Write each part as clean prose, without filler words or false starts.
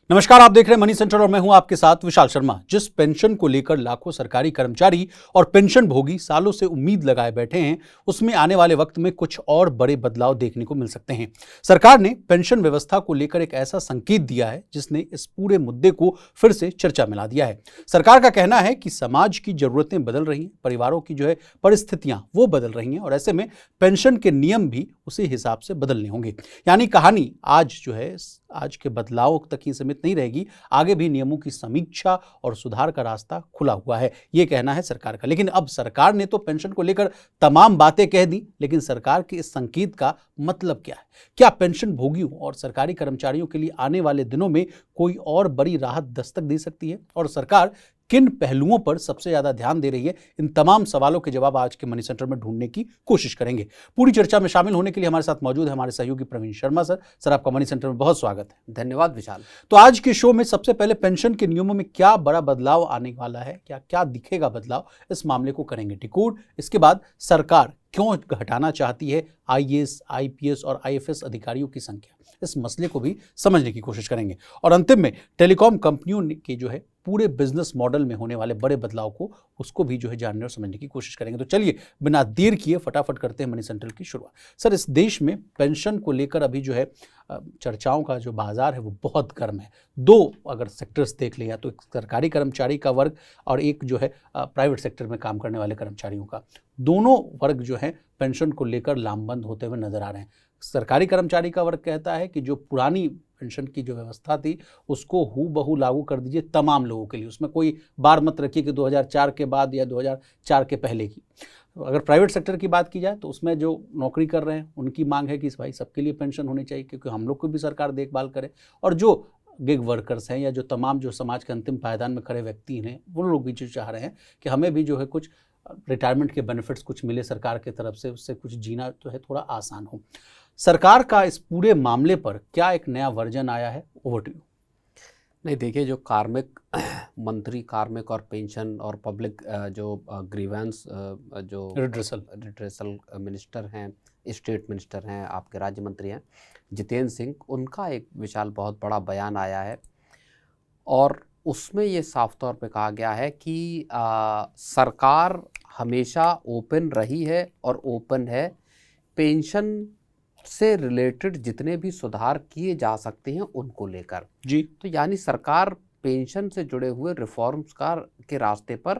नमस्कार, आप देख रहे हैं मनी सेंटर और मैं हूं आपके साथ विशाल शर्मा। जिस पेंशन को लेकर लाखों सरकारी कर्मचारी और पेंशन भोगी सालों से उम्मीद लगाए बैठे हैं, उसमें आने वाले वक्त में कुछ और बड़े बदलाव देखने को मिल सकते हैं। सरकार ने पेंशन व्यवस्था को लेकर एक ऐसा संकेत दिया है जिसने इस पूरे मुद्दे को फिर से चर्चा में ला दिया है। सरकार का कहना है कि समाज की जरूरतें बदल रही हैं, परिवारों की परिस्थितियां वो बदल रही हैं और ऐसे में पेंशन के नियम भी उसी हिसाब से बदलने होंगे। यानी कहानी आज के बदलाव तक ही सीमित नहीं रहेगी, आगे भी नियमों की समीक्षा और सुधार का रास्ता खुला हुआ है, ये कहना है सरकार का। लेकिन अब सरकार ने तो पेंशन को लेकर तमाम बातें कह दी, लेकिन सरकार के इस संकेत का मतलब क्या है? क्या पेंशन भोगियों और सरकारी कर्मचारियों के लिए आने वाले दिनों में कोई और बड़ी राहत दस्तक दे सकती है? और सरकार किन पहलुओं पर सबसे ज्यादा ध्यान दे रही है? इन तमाम सवालों के जवाब आज के मनी सेंटर में ढूंढने की कोशिश करेंगे। पूरी चर्चा में शामिल होने के लिए हमारे साथ मौजूद है हमारे सहयोगी प्रवीण शर्मा सर। सर, आपका मनी सेंटर में बहुत स्वागत है। धन्यवाद विशाल। तो आज के शो में सबसे पहले पेंशन के नियमों में क्या बड़ा बदलाव आने वाला है, क्या क्या दिखेगा बदलाव, इस मामले को करेंगे डिकोड। इसके बाद सरकार क्यों घटाना चाहती है आईएएस, आईपीएस और आईएफएस अधिकारियों की संख्या, इस मसले को भी समझने की कोशिश करेंगे। और अंतिम में टेलीकॉम कंपनियों के पूरे बिजनेस मॉडल में होने वाले बड़े बदलाव को उसको भी जानने और समझने की कोशिश करेंगे। तो चलिए बिना देर किए फटाफट करते हैं मनी सेंट्रल की शुरुआत। सर, इस देश में पेंशन को लेकर अभी चर्चाओं का जो बाजार है वो बहुत गर्म है। दो अगर सेक्टर्स देख लिया तो एक सरकारी कर्मचारी का वर्ग और एक प्राइवेट सेक्टर में काम करने वाले कर्मचारियों का, दोनों वर्ग पेंशन को लेकर लामबंद होते हुए नजर आ रहे हैं। सरकारी कर्मचारी का वर्ग कहता है कि जो पुरानी पेंशन की जो व्यवस्था थी उसको हूबहू लागू कर दीजिए तमाम लोगों के लिए, उसमें कोई बार मत रखिए कि 2004 के बाद या 2004 के पहले की। अगर प्राइवेट सेक्टर की बात की जाए तो उसमें जो नौकरी कर रहे हैं उनकी मांग है कि भाई सबके लिए पेंशन होनी चाहिए, क्योंकि हम लोग को भी सरकार देखभाल करे। और जो गिग वर्कर्स हैं या जो तमाम समाज के अंतिम पायदान में खड़े व्यक्ति हैं, वो लोग भी चाह रहे हैं कि हमें भी कुछ रिटायरमेंट के बेनिफिट्स कुछ मिले सरकार की तरफ से, उससे कुछ जीना थोड़ा आसान हो। सरकार का इस पूरे मामले पर क्या एक नया वर्जन आया है? Over to you. नहीं, देखिए, जो कार्मिक मंत्री, कार्मिक और पेंशन और पब्लिक जो ग्रीवेंस जो रिड्रेसल मिनिस्टर हैं, स्टेट मिनिस्टर हैं, आपके राज्य मंत्री हैं जितेंद्र सिंह, उनका एक विशाल बहुत बड़ा बयान आया है और उसमें ये साफ तौर पे कहा गया है कि सरकार हमेशा ओपन रही है और ओपन है पेंशन से रिलेटेड जितने भी सुधार किए जा सकते हैं उनको लेकर जी। तो यानी सरकार पेंशन से जुड़े हुए रिफॉर्म्स के रास्ते पर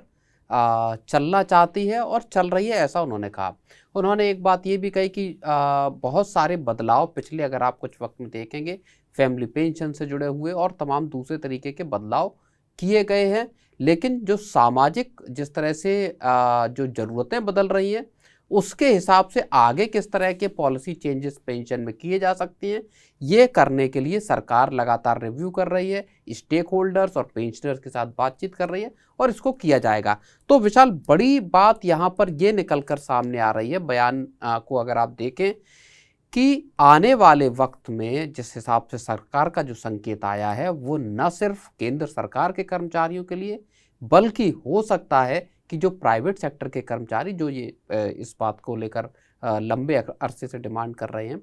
चलना चाहती है और चल रही है, ऐसा उन्होंने कहा। उन्होंने एक बात ये भी कही कि बहुत सारे बदलाव पिछले, अगर आप कुछ वक्त में देखेंगे, फैमिली पेंशन से जुड़े हुए और तमाम दूसरे तरीके के बदलाव किए गए हैं, लेकिन जो सामाजिक जिस तरह से जो ज़रूरतें बदल रही हैं उसके हिसाब से आगे किस तरह के पॉलिसी चेंजेस पेंशन में किए जा सकती हैं, ये करने के लिए सरकार लगातार रिव्यू कर रही है, स्टेक होल्डर्स और पेंशनर्स के साथ बातचीत कर रही है और इसको किया जाएगा। तो विशाल, बड़ी बात यहाँ पर ये निकल कर सामने आ रही है बयान को अगर आप देखें कि आने वाले वक्त में जिस हिसाब से सरकार का जो संकेत आया है वो न सिर्फ केंद्र सरकार के कर्मचारियों के लिए, बल्कि हो सकता है कि जो प्राइवेट सेक्टर के कर्मचारी जो इस बात को लेकर लंबे अरसे से डिमांड कर रहे हैं,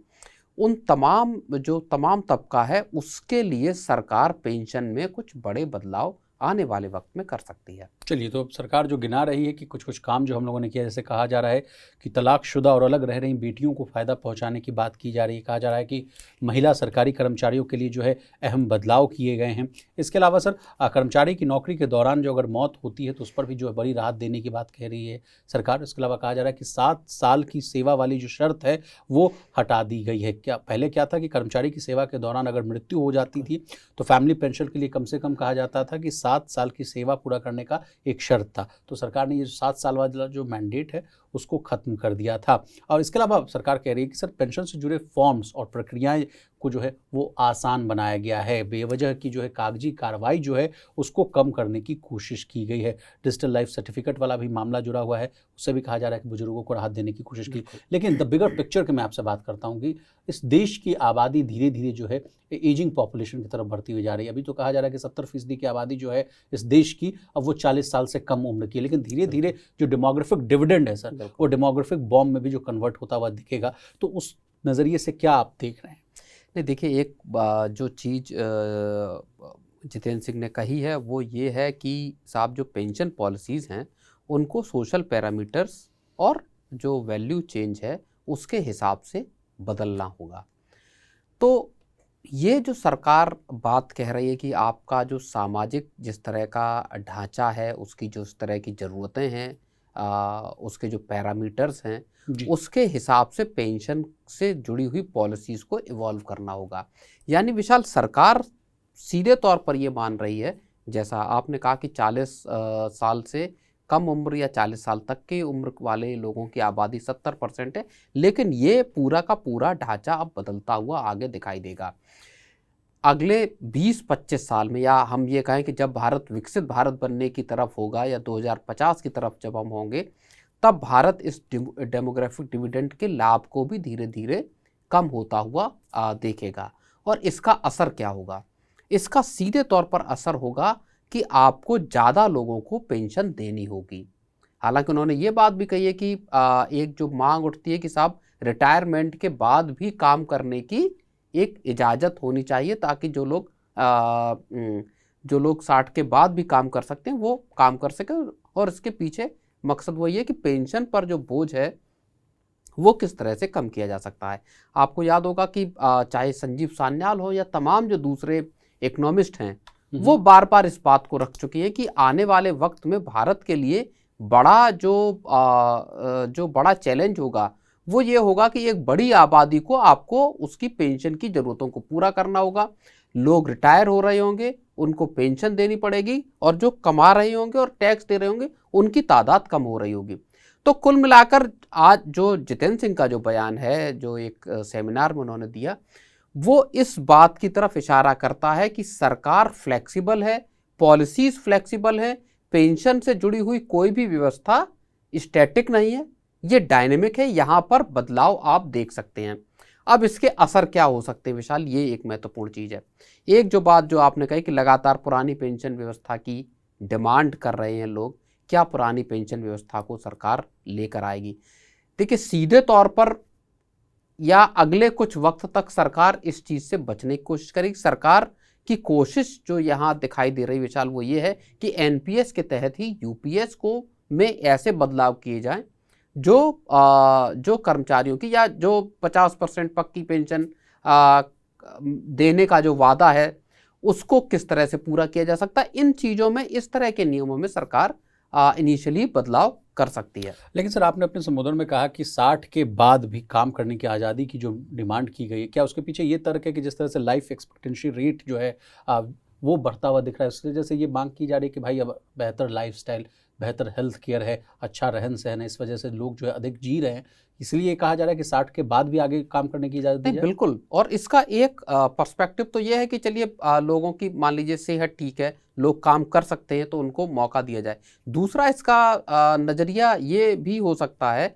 उन तमाम तबका है उसके लिए सरकार पेंशन में कुछ बड़े बदलाव आने वाले वक्त में कर सकती है। चलिए, तो सरकार जो गिना रही है कि कुछ काम जो हम लोगों ने किया, जैसे कहा जा रहा है कि तलाकशुदा और अलग रह रही बेटियों को फ़ायदा पहुंचाने की बात की जा रही है। कहा जा रहा है कि महिला सरकारी कर्मचारियों के लिए अहम बदलाव किए गए हैं। इसके अलावा सर, कर्मचारी की नौकरी के दौरान जो अगर मौत होती है तो उस पर भी बड़ी राहत देने की बात कह रही है सरकार। इसके अलावा कहा जा रहा है कि 7 साल की सेवा वाली जो शर्त है वो हटा दी गई है। पहले क्या था कि कर्मचारी की सेवा के दौरान अगर मृत्यु हो जाती थी तो फैमिली पेंशन के लिए कम से कम कहा जाता था कि 7 साल की सेवा पूरा करने का एक शर्त था। तो सरकार ने ये 7 साल वाला जो मैंडेट है उसको खत्म कर दिया था। और इसके अलावा सरकार कह रही है कि सर, पेंशन से जुड़े फॉर्म्स और प्रक्रियाएं को वो आसान बनाया गया है। बेवजह की कागजी कार्रवाई उसको कम करने की कोशिश की गई है। डिजिटल लाइफ सर्टिफिकेट वाला भी मामला जुड़ा हुआ है, उससे भी कहा जा रहा है कि बुजुर्गों को राहत देने की कोशिश की। लेकिन द बिगर पिक्चर की मैं आपसे बात करता हूँ कि इस देश की आबादी धीरे धीरे एजिंग पॉपुलेशन की तरफ बढ़ती हुई जा रही है। अभी तो कहा जा रहा है कि 70% की आबादी इस देश की अब वो 40 साल से कम उम्र की है। लेकिन धीरे धीरे जो डेमोग्राफिक डिविडेंड है सर, वो डेमोग्राफिक बॉम्ब में भी कन्वर्ट होता हुआ दिखेगा। तो उस नज़रिए से क्या आप देख रहे हैं? नहीं देखिए, एक जो चीज़ जितेंद्र सिंह ने कही है वो ये है कि साहब जो पेंशन पॉलिसीज़ हैं उनको सोशल पैरामीटर्स और जो वैल्यू चेंज है उसके हिसाब से बदलना होगा। तो ये जो सरकार बात कह रही है कि आपका जो सामाजिक जिस तरह का ढांचा है, उसकी जो इस तरह की ज़रूरतें हैं, उसके जो पैरामीटर्स हैं, जी। उसके हिसाब से पेंशन से जुड़ी हुई पॉलिसीज़ को इवॉल्व करना होगा। यानी विशाल, सरकार सीधे तौर पर ये मान रही है, जैसा आपने कहा कि 40 साल से कम उम्र या 40 साल तक की उम्र वाले लोगों की आबादी 70% है, लेकिन ये पूरा का पूरा ढांचा अब बदलता हुआ आगे दिखाई देगा। अगले 20-25 साल में, या हम ये कहें कि जब भारत विकसित भारत बनने की तरफ होगा या 2050 की तरफ जब हम होंगे, तब भारत इस डेमोग्राफिक डिविडेंड के लाभ को भी धीरे धीरे कम होता हुआ देखेगा। और इसका असर क्या होगा? इसका सीधे तौर पर असर होगा कि आपको ज़्यादा लोगों को पेंशन देनी होगी। हालांकि उन्होंने ये बात भी कही है कि एक जो मांग उठती है कि साहब रिटायरमेंट के बाद भी काम करने की एक इजाज़त होनी चाहिए, ताकि जो लोग 60 के बाद भी काम कर सकते हैं वो काम कर सकें। और इसके पीछे मकसद वही है कि पेंशन पर जो बोझ है वो किस तरह से कम किया जा सकता है। आपको याद होगा कि चाहे संजीव सान्याल हो या तमाम जो दूसरे इकोनॉमिस्ट हैं, वो बार बार इस बात को रख चुके हैं कि आने वाले वक्त में भारत के लिए बड़ा जो बड़ा चैलेंज होगा वो ये होगा कि एक बड़ी आबादी को आपको उसकी पेंशन की ज़रूरतों को पूरा करना होगा। लोग रिटायर हो रहे होंगे, उनको पेंशन देनी पड़ेगी, और जो कमा रहे होंगे और टैक्स दे रहे होंगे उनकी तादाद कम हो रही होगी। तो कुल मिलाकर आज जो जितेंद्र सिंह का जो बयान है, जो एक सेमिनार में उन्होंने दिया, वो इस बात की तरफ इशारा करता है कि सरकार फ्लेक्सिबल है, पॉलिसीज फ्लेक्सिबल है, पेंशन से जुड़ी हुई कोई भी व्यवस्था स्टैटिक नहीं है, ये डायनेमिक है, यहाँ पर बदलाव आप देख सकते हैं। अब इसके असर क्या हो सकते हैं विशाल, ये एक महत्वपूर्ण चीज़ है। एक जो बात जो आपने कही कि लगातार पुरानी पेंशन व्यवस्था की डिमांड कर रहे हैं लोग, क्या पुरानी पेंशन व्यवस्था को सरकार लेकर आएगी? देखिए, सीधे तौर पर या अगले कुछ वक्त तक सरकार इस चीज़ से बचने की कोशिश करेगी। सरकार की कोशिश जो यहाँ दिखाई दे रही विशाल, वो ये है कि एनपीएस के तहत ही यूपीएस को में ऐसे बदलाव किए जाएं जो कर्मचारियों की, या जो 50% पक्की पेंशन देने का जो वादा है उसको किस तरह से पूरा किया जा सकता है। इन चीज़ों में, इस तरह के नियमों में सरकार इनिशियली बदलाव कर सकती है। लेकिन सर, आपने अपने संबोधन में कहा कि 60 के बाद भी काम करने की आज़ादी की जो डिमांड की गई है, क्या उसके पीछे ये तर्क है कि जिस तरह से लाइफ एक्सपेक्टेंसी रेट जो है वो बढ़ता हुआ दिख रहा है, इसकी वजह से ये मांग की जा रही है कि भाई अब बेहतर लाइफस्टाइल, बेहतर हेल्थ केयर है, अच्छा रहन सहन है, इस वजह से लोग जो है अधिक जी रहे हैं, इसलिए कहा जा रहा है कि 60 के बाद भी आगे काम करने की इजाज़त दी नहीं, जाए? बिल्कुल। और इसका एक पर्सपेक्टिव तो ये है कि चलिए लोगों की मान लीजिए सेहत ठीक है, लोग काम कर सकते हैं, तो उनको मौका दिया जाए। दूसरा इसका नज़रिया ये भी हो सकता है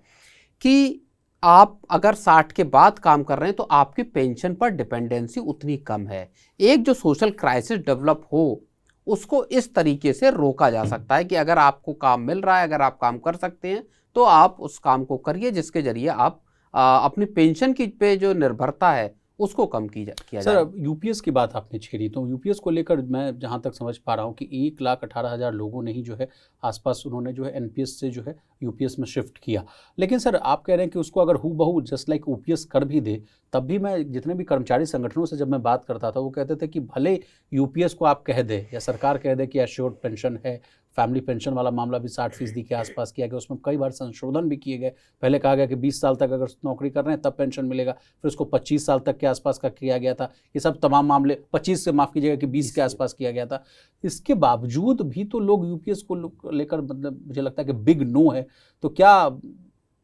कि आप अगर 60 के बाद काम कर रहे हैं तो आपकी पेंशन पर डिपेंडेंसी उतनी कम है। एक जो सोशल क्राइसिस डेवलप हो उसको इस तरीके से रोका जा सकता है कि अगर आपको काम मिल रहा है, अगर आप काम कर सकते हैं, तो आप उस काम को करिए जिसके जरिए आप अपनी पेंशन की पे जो निर्भरता है उसको कम किया जाए। सर, अब यूपीएस की बात आपने छेड़ी, तो यूपीएस को लेकर मैं जहां तक समझ पा रहा हूं कि 1,18,000 लोगों ने ही जो है आसपास उन्होंने जो है एनपीएस से जो है यूपीएस में शिफ्ट किया। लेकिन सर, आप कह रहे हैं कि उसको अगर हू बहू जस्ट लाइक ओपीएस कर भी दे, तब भी मैं जितने भी कर्मचारी संगठनों से जब मैं बात करता था वो कहते थे कि भले यूपीएस को आप कह दे या सरकार कह दे कि एश्योर्ड पेंशन है, फैमिली पेंशन वाला मामला भी 60% के आसपास किया गया, उसमें कई बार संशोधन भी किए गए। पहले कहा गया कि 20 साल तक अगर नौकरी कर रहे हैं तब पेंशन मिलेगा, फिर उसको 25 साल तक के आसपास का किया गया था। ये सब तमाम मामले 25 से माफ़ कीजिएगा कि 20 के आसपास किया गया था। इसके बावजूद भी तो लोग यूपीएस को लेकर, मतलब मुझे लगता है कि बिग नो है। तो क्या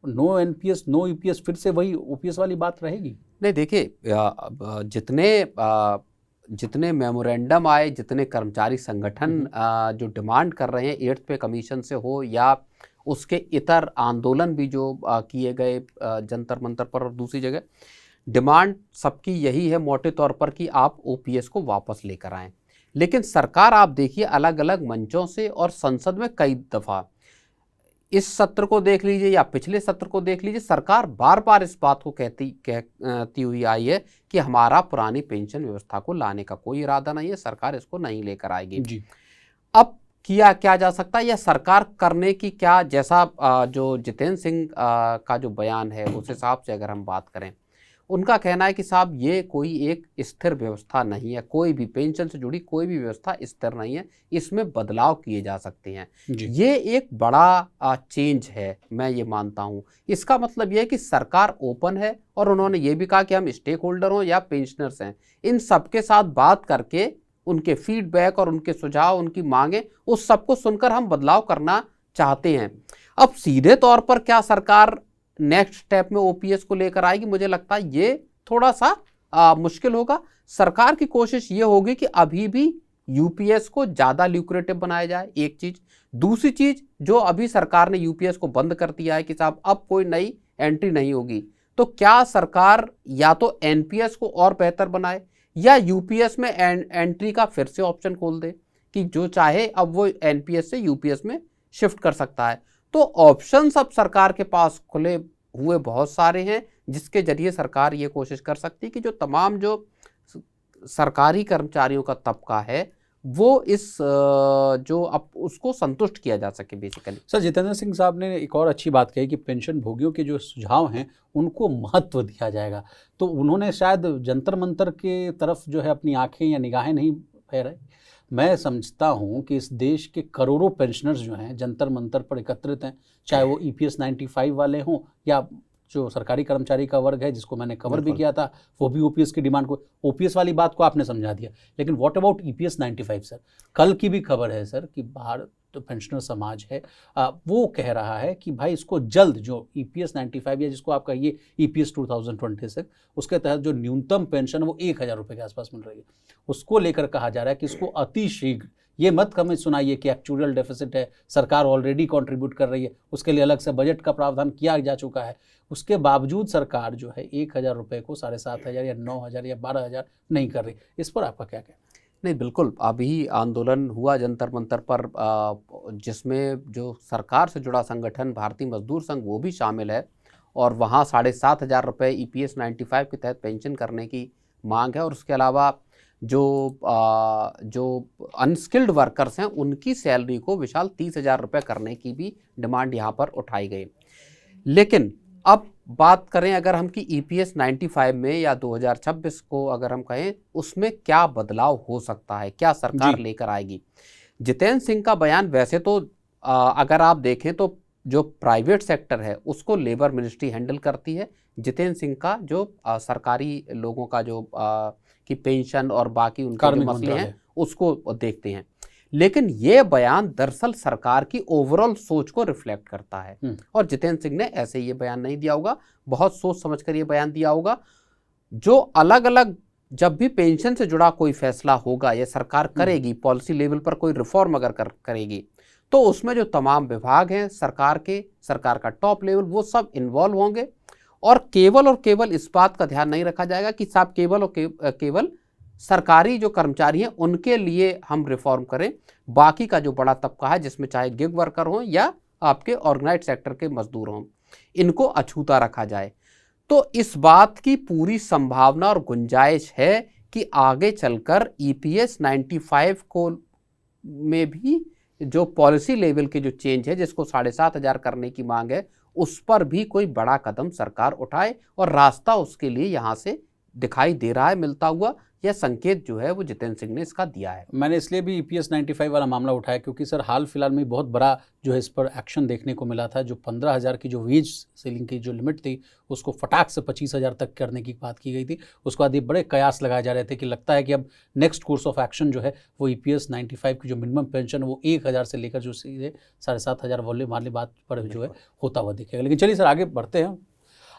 नो एनपीएस नो यूपीएस फिर से वही ओपीएस वाली बात रहेगी? नहीं देखिए, जितने मेमोरेंडम आए, जितने कर्मचारी संगठन जो डिमांड कर रहे हैं 8th पे कमीशन से हो या उसके इतर आंदोलन भी जो किए गए जंतर मंतर पर और दूसरी जगह, डिमांड सबकी यही है मोटे तौर पर कि आप ओपीएस को वापस लेकर आएं। लेकिन सरकार आप देखिए अलग अलग मंचों से और संसद में कई दफ़ा इस सत्र को देख लीजिए या पिछले सत्र को देख लीजिए, सरकार बार बार इस बात को कहती हुई आई है कि हमारा पुरानी पेंशन व्यवस्था को लाने का कोई इरादा नहीं है, सरकार इसको नहीं लेकर आएगी जी। अब किया क्या जा सकता है या सरकार करने की क्या, जैसा जो जितेंद्र सिंह का जो बयान है उस हिसाब से अगर हम बात करें, उनका कहना है कि साहब ये कोई एक स्थिर व्यवस्था नहीं है, कोई भी पेंशन से जुड़ी कोई भी व्यवस्था स्थिर नहीं है, इसमें बदलाव किए जा सकते हैं। जी। ये एक बड़ा चेंज है, मैं ये मानता हूँ। इसका मतलब ये है कि सरकार ओपन है और उन्होंने ये भी कहा कि हम स्टेक होल्डर हों या पेंशनर्स हैं, इन सबके साथ बात करके उनके फीडबैक और उनके सुझाव, उनकी मांगे, उस सबको सुनकर हम बदलाव करना चाहते हैं। अब सीधे तौर पर क्या सरकार नेक्स्ट स्टेप में ओपीएस को लेकर आएगी, मुझे लगता है ये थोड़ा सा मुश्किल होगा। सरकार की कोशिश ये होगी कि अभी भी यूपीएस को ज़्यादा ल्यूक्रेटिव बनाया जाए, एक चीज़। दूसरी चीज़, जो अभी सरकार ने यूपीएस को बंद कर दिया है कि साहब अब कोई नई एंट्री नहीं होगी, तो क्या सरकार या तो एनपीएस को और बेहतर बनाए या यूपीएस में एंट्री का फिर से ऑप्शन खोल दे कि जो चाहे अब वो एनपीएस से यूपीएस में शिफ्ट कर सकता है। तो ऑप्शंस अब सरकार के पास खुले हुए बहुत सारे हैं, जिसके जरिए सरकार ये कोशिश कर सकती है कि जो तमाम जो सरकारी कर्मचारियों का तबका है वो इस जो अब उसको संतुष्ट किया जा सके बेसिकली। सर, जितेंद्र सिंह साहब ने एक और अच्छी बात कही कि पेंशन भोगियों के जो सुझाव हैं उनको महत्व दिया जाएगा। तो उन्होंने शायद जंतर मंतर के तरफ जो है अपनी आंखें या निगाहें नहीं फेराई। मैं समझता हूं कि इस देश के करोड़ों पेंशनर्स जो हैं जंतर मंतर पर एकत्रित हैं, चाहे वो EPS 95 वाले हों या जो सरकारी कर्मचारी का वर्ग है जिसको मैंने कवर भी किया था, वो भी ओपीएस की डिमांड को, ओपीएस वाली बात को आपने समझा दिया। लेकिन व्हाट अबाउट EPS 95 सर? कल की भी खबर है सर कि बाहर तो पेंशनर समाज है वो कह रहा है कि भाई इसको जल्द जो EPS 95 या जिसको आप कहिए EPS 2026 उसके तहत जो न्यूनतम पेंशन वो 1000 रुपये के आसपास मिल रही है, उसको लेकर कहा जा रहा है कि इसको अति शीघ्र, ये मत हमें सुनाइए कि एक्चुअल डेफिसिट है, सरकार ऑलरेडी कंट्रीब्यूट कर रही है, उसके लिए अलग से बजट का प्रावधान किया जा चुका है, उसके बावजूद सरकार जो है 1000 रुपये को 7500 या 9000 या 12000 नहीं कर रही। इस पर आपका क्या कहना है? नहीं, बिल्कुल, अभी आंदोलन हुआ जंतर मंतर पर, जिसमें जो सरकार से जुड़ा संगठन भारतीय मजदूर संघ वो भी शामिल है और वहाँ 7500 रुपये EPS 95 के तहत पेंशन करने की मांग है। और उसके अलावा जो अनस्किल्ड वर्कर्स हैं उनकी सैलरी को विशाल 30,000 रुपये करने की भी डिमांड यहाँ पर उठाई गई। लेकिन अब बात करें अगर हम कि EPS 95 में या 2026 को अगर हम कहें उसमें क्या बदलाव हो सकता है, क्या सरकार लेकर आएगी। जितेंद्र सिंह का बयान वैसे तो अगर आप देखें तो जो प्राइवेट सेक्टर है उसको लेबर मिनिस्ट्री हैंडल करती है, जितेंद्र सिंह का जो सरकारी लोगों का जो की पेंशन और बाकी उनके जो मसले हैं उसको देखते हैं। लेकिन ये बयान दरअसल सरकार की ओवरऑल सोच को रिफ्लेक्ट करता है और जितेंद्र सिंह ने ऐसे ये बयान नहीं दिया होगा, बहुत सोच समझकर ये बयान दिया होगा। जो अलग अलग जब भी पेंशन से जुड़ा कोई फैसला होगा या सरकार करेगी, पॉलिसी लेवल पर कोई रिफॉर्म अगर करेगी, तो उसमें जो तमाम विभाग हैं सरकार का टॉप लेवल, वो सब इन्वॉल्व होंगे और केवल इस बात का ध्यान नहीं रखा जाएगा कि साहब केवल सरकारी जो कर्मचारी हैं उनके लिए हम रिफॉर्म करें, बाकी का जो बड़ा तबका है जिसमें चाहे गिग वर्कर हों या आपके ऑर्गेनाइज्ड सेक्टर के मजदूर हों, इनको अछूता रखा जाए। तो इस बात की पूरी संभावना और गुंजाइश है कि आगे चलकर EPS 95 को में भी जो पॉलिसी लेवल के जो चेंज है जिसको 7500 करने की मांग है, उस पर भी कोई बड़ा कदम सरकार उठाए और रास्ता उसके लिए यहाँ से दिखाई दे रहा है मिलता हुआ। यह संकेत जो है वो जितेंद्र सिंह ने इसका दिया है। मैंने इसलिए भी EPS 95 वाला मामला उठाया क्योंकि सर हाल फिलहाल में बहुत बड़ा जो है इस पर एक्शन देखने को मिला था। जो 15,000 की जो वेज सीलिंग की जो लिमिट थी उसको फटाक से 25,000 तक करने की बात की गई थी। उसके बाद ये बड़े कयास लगाए जा रहे थे कि लगता है कि अब नेक्स्ट कोर्स ऑफ एक्शन जो है वो EPS 95 की जो मिनिमम पेंशन वो 1000 से लेकर जो सीधे 7500 वाली बात पर जो है होता हुआ दिखेगा। लेकिन चलिए सर आगे बढ़ते हैं।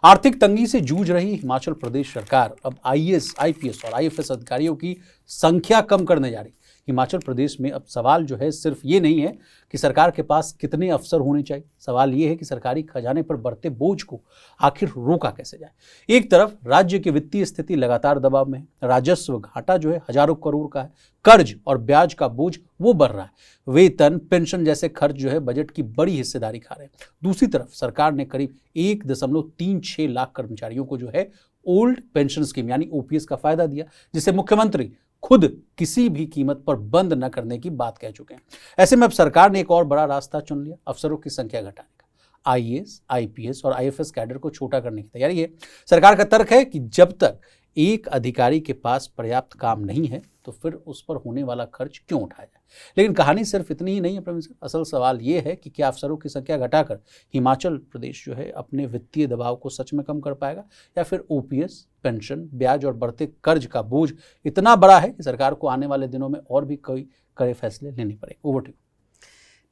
आर्थिक तंगी से जूझ रही हिमाचल प्रदेश सरकार अब IAS, IPS और IFS अधिकारियों की संख्या कम करने जा रही। हिमाचल प्रदेश में अब सवाल जो है सिर्फ ये नहीं है कि सरकार के पास कितने अफसर होने चाहिए, सवाल ये है कि सरकारी खजाने पर बढ़ते बोझ को आखिर रोका कैसे जाए। एक तरफ राज्य की वित्तीय स्थिति लगातार दबाव में है, राजस्व घाटा जो है हजारों करोड़ का है, कर्ज और ब्याज का बोझ वो बढ़ रहा है, वेतन पेंशन जैसे खर्च जो है बजट की बड़ी हिस्सेदारी खा रहे हैं। दूसरी तरफ सरकार ने करीब 1.36 लाख कर्मचारियों को जो है ओल्ड पेंशन स्कीम यानी ओपीएस का फायदा दिया, जिसे मुख्यमंत्री खुद किसी भी कीमत पर बंद न करने की बात कह चुके हैं। ऐसे में अब सरकार ने एक और बड़ा रास्ता चुन लिया, अफसरों की संख्या घटाने का। आईएएस, आईपीएस और आईएफएस कैडर को छोटा करने की तैयारी है। सरकार का तर्क है कि जब तक एक अधिकारी के पास पर्याप्त काम नहीं है तो फिर उस पर होने वाला खर्च क्यों उठाया जाए। लेकिन कहानी सिर्फ इतनी ही नहीं है प्रवीण सर, असल सवाल ये है कि क्या अफसरों की संख्या घटाकर हिमाचल प्रदेश जो है अपने वित्तीय दबाव को सच में कम कर पाएगा, या फिर ओपीएस, पेंशन, ब्याज और बढ़ते कर्ज का बोझ इतना बड़ा है कि सरकार को आने वाले दिनों में और भी कई कड़े फैसले लेने पड़े। Over to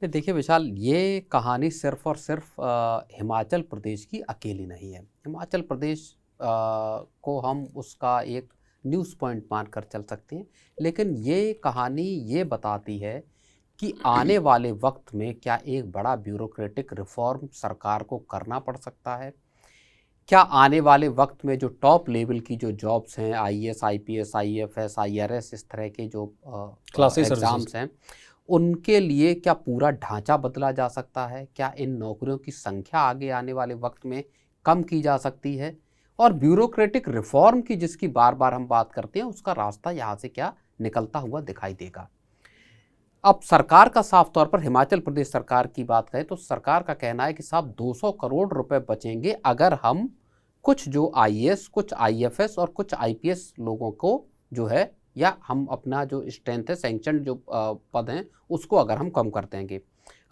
you. देखिए विशाल, ये कहानी सिर्फ और सिर्फ हिमाचल प्रदेश की अकेली नहीं है। हिमाचल प्रदेश को हम उसका एक न्यूज़ पॉइंट मानकर चल सकते हैं, लेकिन ये कहानी ये बताती है कि आने वाले वक्त में क्या एक बड़ा ब्यूरोक्रेटिक रिफॉर्म सरकार को करना पड़ सकता है। क्या आने वाले वक्त में जो टॉप लेवल की जो जॉब्स हैं, आईएएस, आईपीएस, आईएफएस, आईआरएस, इस तरह के जो एग्जाम्स हैं, उनके लिए क्या पूरा ढांचा बदला जा सकता है? क्या इन नौकरियों की संख्या आगे आने वाले वक्त में कम की जा सकती है? और ब्यूरोक्रेटिक रिफॉर्म की जिसकी बार बार हम बात करते हैं, उसका रास्ता यहाँ से क्या निकलता हुआ दिखाई देगा। अब सरकार का साफ तौर पर, हिमाचल प्रदेश सरकार की बात करें तो सरकार का कहना है कि साहब 200 करोड़ रुपए बचेंगे अगर हम कुछ जो आईएएस, कुछ आईएफएस और कुछ आईपीएस लोगों को जो है, या हम अपना जो स्ट्रेंथ है, सैंक्शन जो पद हैं, उसको अगर हम कम कर देंगे।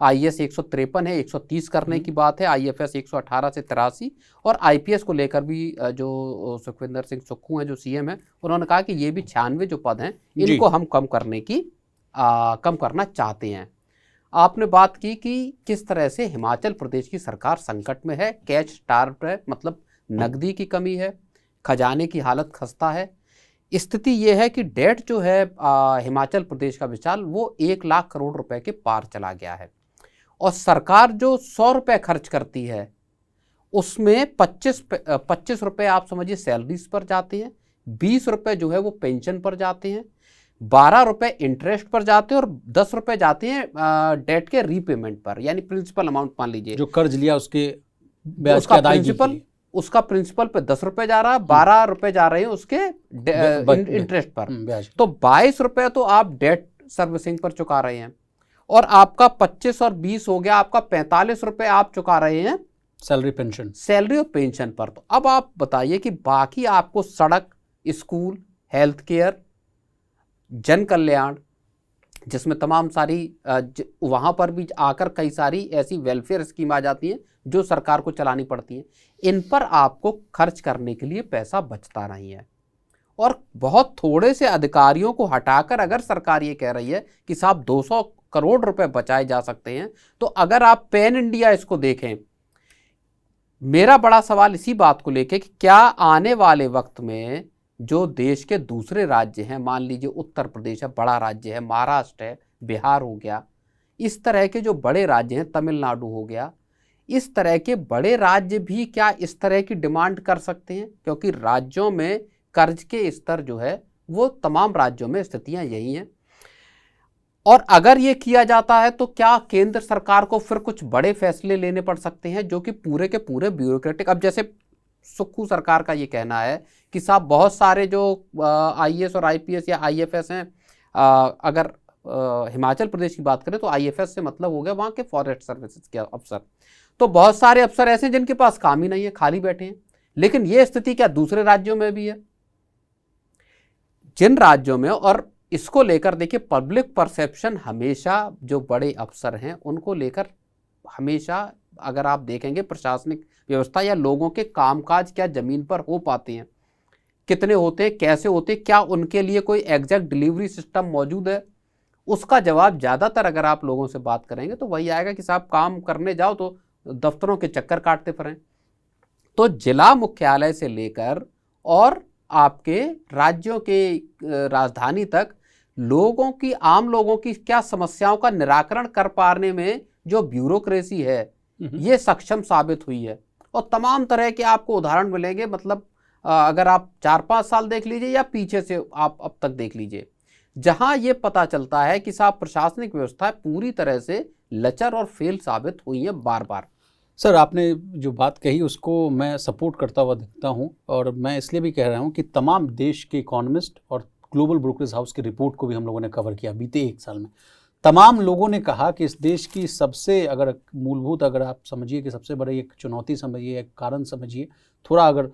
आईएएस 153 है, 130 करने की बात है, आईएफएस 118 से 83, और आईपीएस को लेकर भी जो सुखविंदर सिंह सुक्खू हैं जो सीएम हैं, उन्होंने कहा कि ये भी 96 जो पद हैं इनको हम कम करना चाहते हैं। आपने बात की कि किस तरह से हिमाचल प्रदेश की सरकार संकट में है, कैश स्टार्व्ड है, मतलब नकदी की कमी है, खजाने की हालत खस्ता है। स्थिति ये है कि डेट जो है हिमाचल प्रदेश का विशाल, वो 1 लाख करोड़ रुपए के पार चला गया है, और सरकार जो 100 रुपये खर्च करती है उसमें 25 रुपये आप समझिए सैलरीज पर जाते हैं, 20 रुपये जो है वो पेंशन पर जाते हैं, 12 रुपये इंटरेस्ट पर जाते हैं, और 10 रुपये जाते हैं डेट के रीपेमेंट पर, यानी प्रिंसिपल अमाउंट मान लीजिए जो कर्ज लिया उसके ब्याज की अदायगी के लिए। उसका प्रिंसिपल पे 10 रुपए जा रहा है, 12 रुपए जा रहे हैं उसके इंटरेस्ट पर, तो 22 रुपए तो आप डेट सर्विसिंग पर चुका रहे हैं, और आपका 25 और 20 हो गया, आपका 45 रुपए आप चुका रहे हैं सैलरी और पेंशन पर। तो अब आप बताइए कि बाकी आपको सड़क, स्कूल, हेल्थ केयर, जन कल्याण, जिसमें तमाम सारी वहाँ पर भी आकर कई सारी ऐसी वेलफेयर स्कीम आ जाती हैं जो सरकार को चलानी पड़ती हैं, इन पर आपको खर्च करने के लिए पैसा बचता नहीं है। और बहुत थोड़े से अधिकारियों को हटाकर अगर सरकार ये कह रही है कि साहब 200 करोड़ रुपए बचाए जा सकते हैं, तो अगर आप पैन इंडिया इसको देखें, मेरा बड़ा सवाल इसी बात को लेकर कि क्या आने वाले वक्त में जो देश के दूसरे राज्य हैं, मान लीजिए उत्तर प्रदेश है, बड़ा राज्य है, महाराष्ट्र है, बिहार हो गया, इस तरह के जो बड़े राज्य हैं, तमिलनाडु हो गया, इस तरह के बड़े राज्य भी क्या इस तरह की डिमांड कर सकते हैं? क्योंकि राज्यों में कर्ज के स्तर जो है वो तमाम राज्यों में स्थितियां यही हैं, और अगर ये किया जाता है तो क्या केंद्र सरकार को फिर कुछ बड़े फैसले लेने पड़ सकते हैं जो कि पूरे के पूरे ब्यूरोक्रेटिक। अब जैसे सुक्खू सरकार का ये कहना है कि साहब बहुत सारे जो आईएएस और आईपीएस या आईएफएस हैं, अगर हिमाचल प्रदेश की बात करें तो आईएफएस से मतलब हो गया वहाँ के फॉरेस्ट सर्विसेज के अफसर, तो बहुत सारे अफसर ऐसे हैं जिनके पास काम ही नहीं है, खाली बैठे हैं। लेकिन ये स्थिति क्या दूसरे राज्यों में भी है? जिन राज्यों में, और इसको लेकर देखिए पब्लिक परसेप्शन हमेशा जो बड़े अफसर हैं उनको लेकर हमेशा, अगर आप देखेंगे प्रशासनिक व्यवस्था या लोगों के कामकाज क्या जमीन पर हो पाते हैं, कितने होते हैं, कैसे होते हैं, क्या उनके लिए कोई एग्जैक्ट डिलीवरी सिस्टम मौजूद है, उसका जवाब ज़्यादातर अगर आप लोगों से बात करेंगे तो वही आएगा कि साहब काम करने जाओ तो दफ्तरों के चक्कर काटते फिरें। तो जिला मुख्यालय से लेकर और आपके राज्यों के राजधानी तक लोगों की, आम लोगों की क्या समस्याओं का निराकरण कर पाने में जो ब्यूरोक्रेसी है ये सक्षम साबित हुई है। और तमाम तरह के आपको उदाहरण मिलेंगे, मतलब अगर आप 4-5 साल देख लीजिए या पीछे से आप अब तक देख लीजिए, जहां ये पता चलता है कि साहब प्रशासनिक व्यवस्था पूरी तरह से लचर और फेल साबित हुई है बार बार। सर, आपने जो बात कही उसको मैं सपोर्ट करता हुआ दिखता हूँ, और मैं इसलिए भी कह रहा हूँ कि तमाम देश के इकोनॉमिस्ट और ग्लोबल ब्रोकरेज हाउस की रिपोर्ट को भी हम लोगों ने कवर किया बीते 1 साल में। तमाम लोगों ने कहा कि इस देश की सबसे, अगर मूलभूत, अगर आप समझिए कि सबसे बड़ी एक चुनौती समझिए, एक कारण समझिए, थोड़ा अगर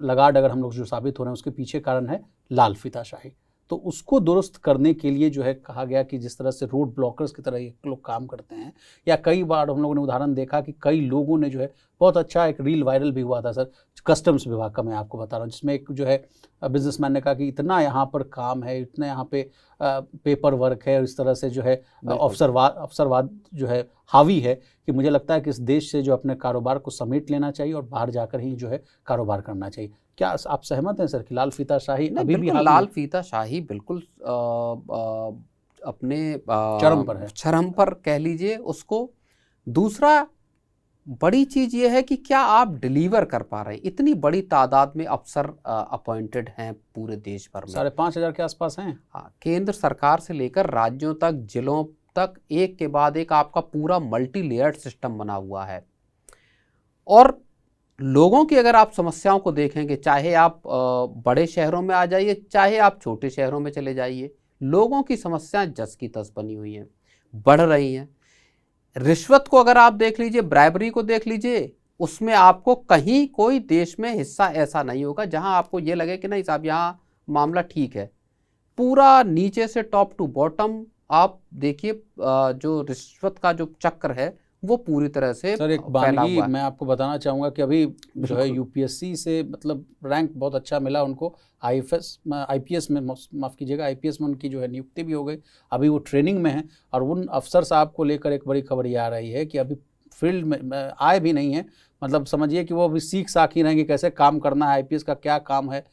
लगाड़ अगर हम लोग जो साबित हो रहे हैं उसके पीछे कारण है लाल फीताशाही। तो उसको दुरुस्त करने के लिए जो है कहा गया कि जिस तरह से रोड ब्लॉकर्स की तरह ये लोग काम करते हैं, या कई बार हम लोगों ने उदाहरण देखा कि कई लोगों ने जो है, बहुत अच्छा एक रील वायरल भी हुआ था सर, कस्टम्स विभाग का मैं आपको बता रहा हूँ, जिसमें एक जो है बिजनेसमैन ने कहा कि इतना यहाँ पर काम है, इतना यहाँ पे पेपर वर्क है, और इस तरह से जो है अफसरवाद जो है हावी है, कि मुझे लगता है कि इस देश से जो अपने कारोबार को समेट लेना चाहिए और बाहर जाकर ही जो है कारोबार करना चाहिए। क्या आप सहमत हैं सर कि लाल फीताशाही अभी भी बिल्कुल, लाल फीताशाही बिल्कुल अपने चरम पर है, चरम पर कह लीजिए उसको। दूसरा बड़ी चीज ये है कि क्या आप डिलीवर कर पा रहे हैं। इतनी बड़ी तादाद में अफसर अपॉइंटेड हैं पूरे देश भर में, 5,500 के आसपास हैं। हाँ, केंद्र सरकार से लेकर राज्यों तक, जिलों तक, एक के बाद एक आपका पूरा मल्टी लेयर्ड सिस्टम बना हुआ है। और लोगों की अगर आप समस्याओं को देखेंगे, चाहे आप बड़े शहरों में आ जाइए, चाहे आप छोटे शहरों में चले जाइए, लोगों की समस्याएं जस की तस बनी हुई हैं, बढ़ रही हैं। रिश्वत को अगर आप देख लीजिए, ब्राइबरी को देख लीजिए, उसमें आपको कहीं कोई देश में हिस्सा ऐसा नहीं होगा जहां आपको ये लगे कि नहीं साहब यहाँ मामला ठीक है। पूरा नीचे से टॉप टू बॉटम आप देखिए, जो रिश्वत का जो चक्र है वो पूरी तरह से सर एक फैला बानगी हुआ है। मैं आपको बताना चाहूँगा कि अभी जो है यूपीएससी से मतलब रैंक बहुत अच्छा मिला उनको, आईपीएस में, माफ़ कीजिएगा, आईपीएस में उनकी जो है नियुक्ति भी हो गई, अभी वो ट्रेनिंग में है। और उन अफसर साहब को लेकर एक बड़ी खबर ये आ रही है कि अभी फील्ड में आए भी नहीं है, मतलब समझिए कि वो अभी सीख साख ही रहेंगे कैसे काम करना है, आईपीएस का क्या काम है।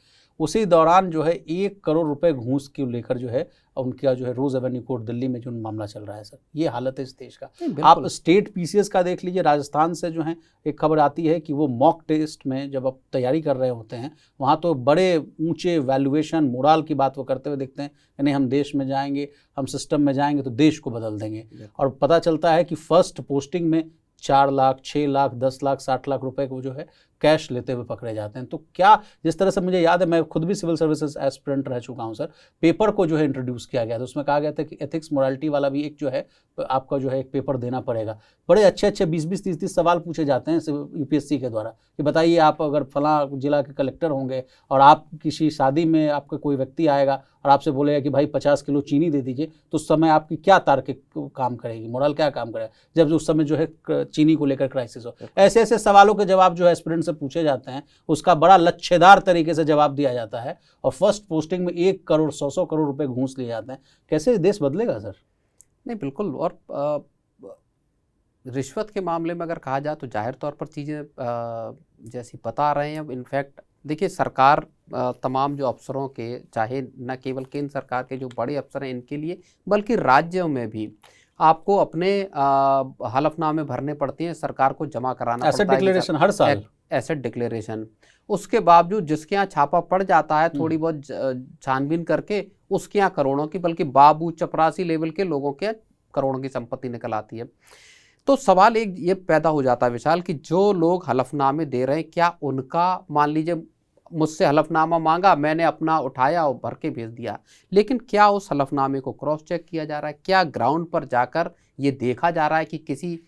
उसी दौरान जो है 1 करोड़ रुपए घूस को लेकर जो है उनका जो है रोज एवेन्यू कोर्ट दिल्ली में जो मामला चल रहा है सर, ये हालत है इस देश का। आप स्टेट पीसीएस का देख लीजिए, राजस्थान से जो है एक खबर आती है कि वो मॉक टेस्ट में जब आप तैयारी कर रहे होते हैं, वहाँ तो बड़े ऊंचे वैल्यूएशन मोरल की बात वो करते हुए दिखते हैं कि नहीं हम देश में जाएंगे, हम सिस्टम में जाएंगे तो देश को बदल देंगे। और पता चलता है कि फर्स्ट पोस्टिंग में 4 लाख, 6 लाख, 10 लाख, 60 लाख रुपए को जो है कैश लेते हुए पकड़े जाते हैं। तो क्या, जिस तरह से मुझे याद है, मैं खुद भी सिविल सर्विसेज एस्पिरेंट रह चुका हूं सर, पेपर को जो है इंट्रोड्यूस किया गया था, उसमें कहा गया था कि एथिक्स मोरालिटी वाला भी एक जो है आपका जो है एक पेपर देना पड़ेगा। बड़े अच्छे 20-20, 30-30 सवाल पूछे जाते हैं यूपीएससी के द्वारा कि बताइए आप अगर फला जिला के कलेक्टर होंगे और आप किसी शादी में आपका कोई व्यक्ति आएगा और आपसे बोलेगा कि भाई 50 किलो चीनी दे दीजिए, तो उस समय आपकी क्या तार्किक काम करेगी, मोरल क्या काम करेगा, जब उस समय जो है चीनी को लेकर क्राइसिस हो। ऐसे ऐसे सवालों के जवाब जो है एस्पिरेंट से पूछे जाते हैं, उसका बड़ा लच्छेदार तरीके से जवाब दिया जाता है, और फर्स्ट पोस्टिंग में 1 करोड़ 100 करोड़ रुपए घूस लिए जाते हैं। कैसे देश बदलेगा सर? नहीं बिल्कुल। और रिश्वत के मामले में अगर कहा जाए तो जाहिर तौर पर चीज़ें जैसी बता रहे हैं। अब इनफैक्ट देखिए, सरकार तमाम जो अफसरों के, चाहे न केवल केंद्र सरकार के जो बड़े अफसर हैं इनके लिए, बल्कि राज्यों में भी आपको अपने हलफनामे भरने पड़ते हैं, सरकार को जमा कराना पड़ता है, एसेट डिक्लेरेशन हर साल, एसेट डिक्लेरेशन। उसके बावजूद जिसके यहाँ छापा पड़ जाता है थोड़ी बहुत छानबीन करके, उसके यहाँ करोड़ों की, बल्कि बाबू चपरासी लेवल के लोगों के करोड़ों की संपत्ति निकल आती है। तो सवाल एक ये पैदा हो जाता है विशाल कि जो लोग हलफनामे दे रहे हैं, क्या उनका, मान लीजिए मुझसे हलफनामा मांगा, मैंने अपना उठाया और भर के भेज दिया, लेकिन क्या उस हलफनामे को क्रॉस चेक किया जा रहा है? क्या ग्राउंड पर जाकर ये देखा जा रहा है कि किसी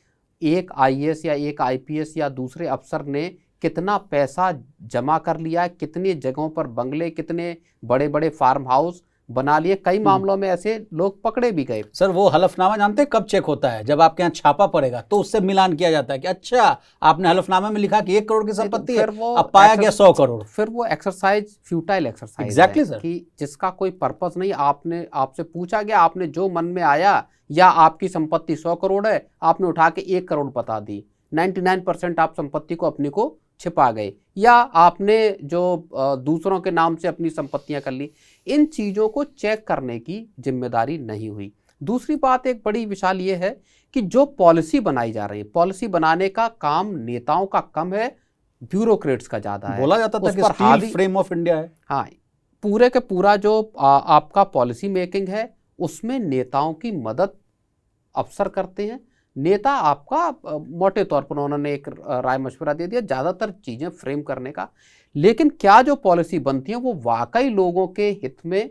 एक आईएएस या एक आईपीएस या दूसरे अफसर ने कितना पैसा जमा कर लिया है, कितनी जगहों पर बंगले, कितने बड़े बड़े फार्म हाउस बना लिए? कई मामलों में ऐसे लोग पकड़े भी गए। सर वो हलफनामा जानते हैं कब चेक होता है? जब आपके यहाँ छापा पड़ेगा तो उससे मिलान किया जाता है कि अच्छा आपने हलफनामे में लिखा कि 1 करोड़ की संपत्ति है, अब पाया गया 100 करोड़। फिर वो exercise futile exercise exactly sir, कि जिसका कोई पर्पस नहीं। आपने, आपसे पूछा गया, आपने जो मन में आया, या आपकी संपत्ति 100 करोड़ है, आपने उठा के 1 करोड़ बता दी, 99% आप संपत्ति को अपने को छिपा गए, या आपने जो दूसरों के नाम से अपनी संपत्तियां कर ली, इन चीज़ों को चेक करने की जिम्मेदारी नहीं हुई। दूसरी बात एक बड़ी विशाल ये है कि जो पॉलिसी बनाई जा रही है, पॉलिसी बनाने का काम नेताओं का कम है, ब्यूरोक्रेट्स का ज़्यादा है। बोला जाता था उस कि पर स्टील फ्रेम ऑफ इंडिया है। हाँ, पूरे के पूरा जो आपका पॉलिसी मेकिंग है, उसमें नेताओं की मदद अफसर करते हैं। नेता आपका मोटे तौर पर उन्होंने एक राय मशवरा दे दिया ज़्यादातर चीज़ें फ्रेम करने का, लेकिन क्या जो पॉलिसी बनती है वो वाकई लोगों के हित में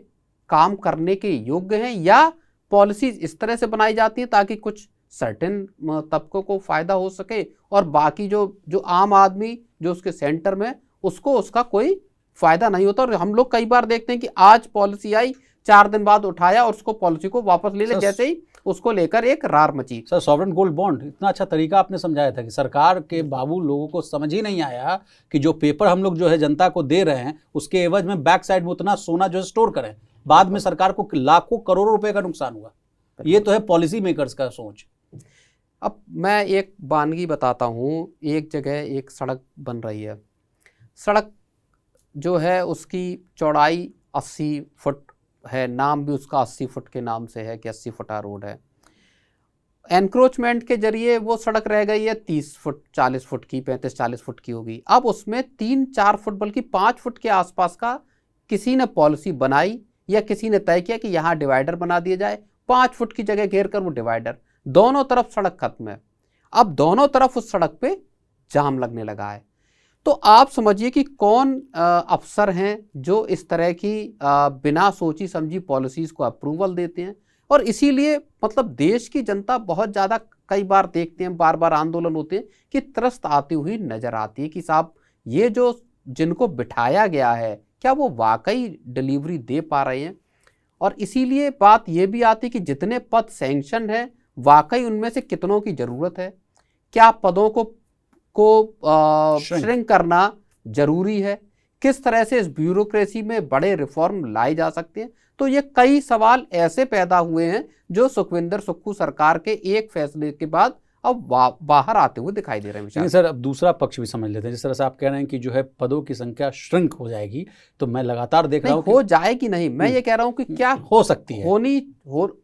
काम करने के योग्य हैं, या पॉलिसी इस तरह से बनाई जाती है ताकि कुछ सर्टेन तबकों को फ़ायदा हो सके और बाकी जो जो आम आदमी जो उसके सेंटर में, उसको उसका कोई फ़ायदा नहीं होता। और हम लोग कई बार देखते हैं कि आज पॉलिसी आई, 4 दिन बाद उठाया और उसको पॉलिसी को वापस ले ले, जैसे ही उसको लेकर एक रार मची। सर, सॉवरेन गोल्ड बॉन्ड इतना अच्छा तरीका आपने समझाया था कि सरकार के बाबू लोगों को समझ ही नहीं आया कि जो पेपर हम लोग जो है जनता को दे रहे हैं, उसके एवज में बैक साइड में उतना सोना जो है स्टोर करें, बाद में सरकार को लाखों करोड़ों रुपए का नुकसान हुआ। ये तो है पॉलिसी मेकर्स का सोच। अब मैं एक वानगी बताता हूँ। एक जगह एक सड़क बन रही है, सड़क जो है उसकी चौड़ाई 80 फुट है, नाम भी उसका 80 फुट के नाम से है कि 80 फुटा रोड है। एनक्रोचमेंट के जरिए वो सड़क रह गई है 30 फुट 40 फुट की, 35-40 फुट की होगी। अब उसमें 3-4 फुट बल्कि 5 फुट के आसपास का किसी ने पॉलिसी बनाई या किसी ने तय किया कि यहाँ डिवाइडर बना दिया जाए, 5 फुट की जगह घेर कर वो डिवाइडर, दोनों तरफ सड़क खत्म है। अब दोनों तरफ उस सड़क पे जाम लगने लगा है। तो आप समझिए कि कौन अफसर हैं जो इस तरह की बिना सोची समझी पॉलिसीज़ को अप्रूवल देते हैं। और इसीलिए मतलब देश की जनता बहुत ज़्यादा, कई बार देखते हैं, बार बार आंदोलन होते हैं कि त्रस्त आती हुई नज़र आती है कि साहब ये जो जिनको बिठाया गया है क्या वो वाकई डिलीवरी दे पा रहे हैं। और इसीलिए बात ये भी आती है कि जितने पद सैंक्शन हैं वाकई उनमें से कितनों की ज़रूरत है, क्या पदों को श्रिंक करना जरूरी है, किस तरह से इस ब्यूरोक्रेसी में बड़े रिफॉर्म लाए जा सकते हैं। तो ये कई सवाल ऐसे पैदा हुए हैं जो सुखविंदर सुक्खू सरकार के एक फैसले के बाद अब बाहर आते हुए दिखाई दे रहे हैं। लेकिन सर, अब दूसरा पक्ष भी समझ लेते हैं। जिस तरह से आप कह रहे हैं कि जो है पदों की संख्या श्रिंक हो जाएगी, तो मैं लगातार देख रहा हूँ हो जाएगी नहीं, मैं ये कह रहा हूँ कि क्या हो सकती है,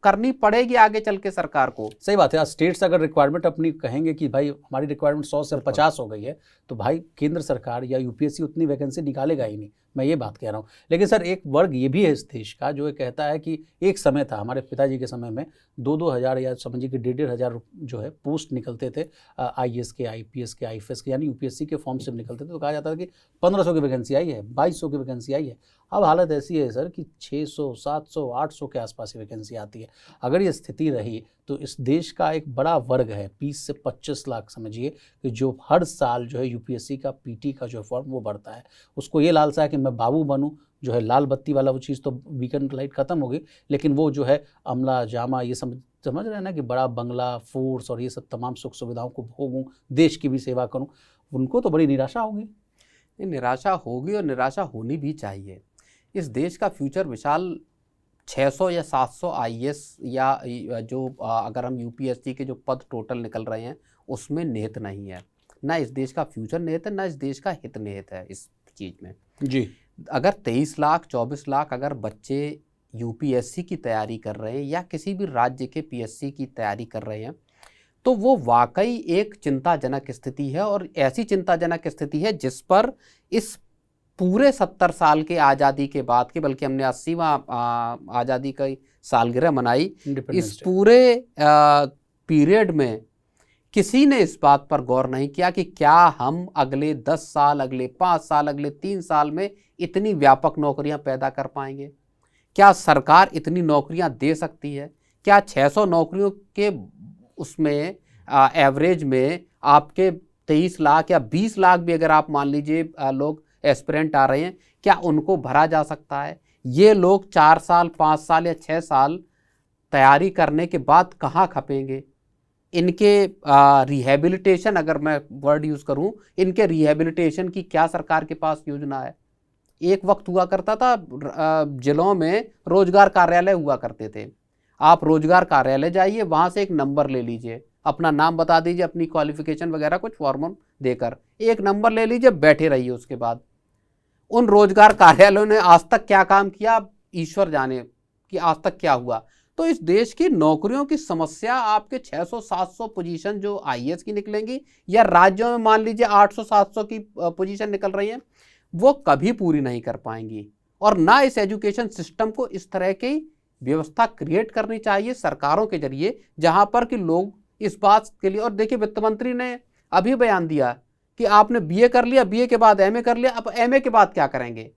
करनी पड़ेगी आगे चल के सरकार को। सही बात है। आज स्टेट्स अगर रिक्वायरमेंट अपनी कहेंगे कि भाई हमारी रिक्वायरमेंट 100 से 50 हो गई है, तो भाई केंद्र सरकार या यूपीएससी उतनी वैकेंसी निकालेगा ही नहीं, मैं ये बात कह रहा हूँ। लेकिन सर, एक वर्ग ये भी है इस देश का जो ये कहता है कि एक समय था, हमारे पिताजी के समय में 2-2 हज़ार या समझिए कि 1,500 हज़ार जो है पोस्ट निकलते थे आईएएस के, आईपीएस के, आईएफएस के, यानी यूपीएससी के फॉर्म से निकलते थे। तो कहा जाता था कि 1500 की वैकेंसी आई है, 2200 की वैकेंसी आई है। अब हालत ऐसी है सर कि 600, 700, 800 के आसपास ही वैकेंसी आती है। अगर ये स्थिति रही तो इस देश का एक बड़ा वर्ग है, 20 से 25 लाख समझिए, कि जो हर साल जो है यूपीएससी का पीटी का जो फॉर्म वो बढ़ता है। उसको ये लालसा है कि मैं बाबू बनूं, जो है लाल बत्ती वाला वो चीज़ तो वीकेंड लाइट खत्म हो गई, लेकिन वो जो है अमला जामा ये समझ रहे हैं ना कि बड़ा बंगला, फोर्स और ये सब तमाम सुख सुविधाओं को भोगूं, देश की भी सेवा करूं, उनको तो बड़ी निराशा होगी। निराशा होगी और निराशा होनी भी चाहिए। इस देश का फ्यूचर विशाल 600 या 700 आईएएस या जो अगर हम यूपीएससी के जो पद टोटल निकल रहे हैं उसमें निहित नहीं है। ना इस देश का फ्यूचर निहित है, ना इस देश का हित निहित है इस चीज़ में जी। अगर 23 लाख 24 लाख अगर बच्चे यूपीएससी की तैयारी कर रहे हैं या किसी भी राज्य के पीएससी की तैयारी कर रहे हैं, तो वो वाकई एक चिंताजनक स्थिति है। और ऐसी चिंताजनक स्थिति है जिस पर इस पूरे 70 साल के आज़ादी के बाद के, बल्कि हमने 80वां आज़ादी की सालगिरह मनाई, इस पूरे पीरियड में किसी ने इस बात पर गौर नहीं किया कि क्या हम अगले 10 साल, अगले 5 साल, अगले 3 साल में इतनी व्यापक नौकरियां पैदा कर पाएंगे। क्या सरकार इतनी नौकरियां दे सकती है? क्या 600 नौकरियों के उसमें एवरेज में आपके 23 लाख या 20 लाख भी अगर आप मान लीजिए लोग एस्पिरेंट आ रहे हैं, क्या उनको भरा जा सकता है? ये लोग 4 साल, 5 साल या 6 साल तैयारी करने के बाद कहाँ खपेंगे? इनके रिहेबिलिटेशन, अगर मैं वर्ड यूज़ करूं, इनके रिहेबिलिटेशन की क्या सरकार के पास योजना है? एक वक्त हुआ करता था जिलों में रोजगार कार्यालय हुआ करते थे। आप रोजगार कार्यालय जाइए, वहाँ से एक नंबर ले लीजिए, अपना नाम बता दीजिए, अपनी क्वालिफिकेशन वगैरह कुछ फॉर्म देकर एक नंबर ले लीजिए, बैठे रहिए। उसके बाद उन रोजगार कार्यालयों ने आज तक क्या काम किया, ईश्वर जाने कि आज तक क्या हुआ। तो इस देश की नौकरियों की समस्या, आपके 600-700 पोजीशन जो आईएएस की निकलेंगी, या राज्यों में मान लीजिए 800-700 की पोजीशन निकल रही हैं, वो कभी पूरी नहीं कर पाएंगी। और ना इस एजुकेशन सिस्टम को इस तरह की व्यवस्था क्रिएट करनी चाहिए सरकारों के जरिए, जहां पर कि लोग इस बात के लिए, और देखिए वित्त मंत्री ने अभी बयान दिया कि आपने बीए कर लिया, बीए के बाद एमए कर लिया, अब एमए के बाद क्या करेंगे।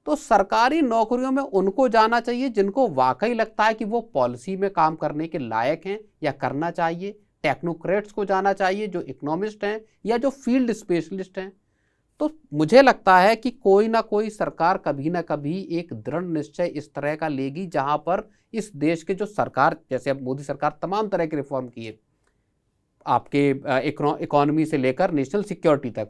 तो सरकारी नौकरियों में उनको जाना चाहिए जिनको वाकई लगता है कि वो पॉलिसी में काम करने के लायक हैं या करना चाहिए। टेक्नोक्रेट्स को जाना चाहिए जो इकोनॉमिस्ट हैं या जो फील्ड स्पेशलिस्ट हैं। तो मुझे लगता है कि कोई ना कोई सरकार कभी ना कभी एक दृढ़ निश्चय इस तरह का लेगी, जहां पर इस देश के जो सरकार, जैसे अब मोदी सरकार तमाम तरह के रिफॉर्म किए, आपके इकोनॉमी से लेकर नेशनल सिक्योरिटी तक,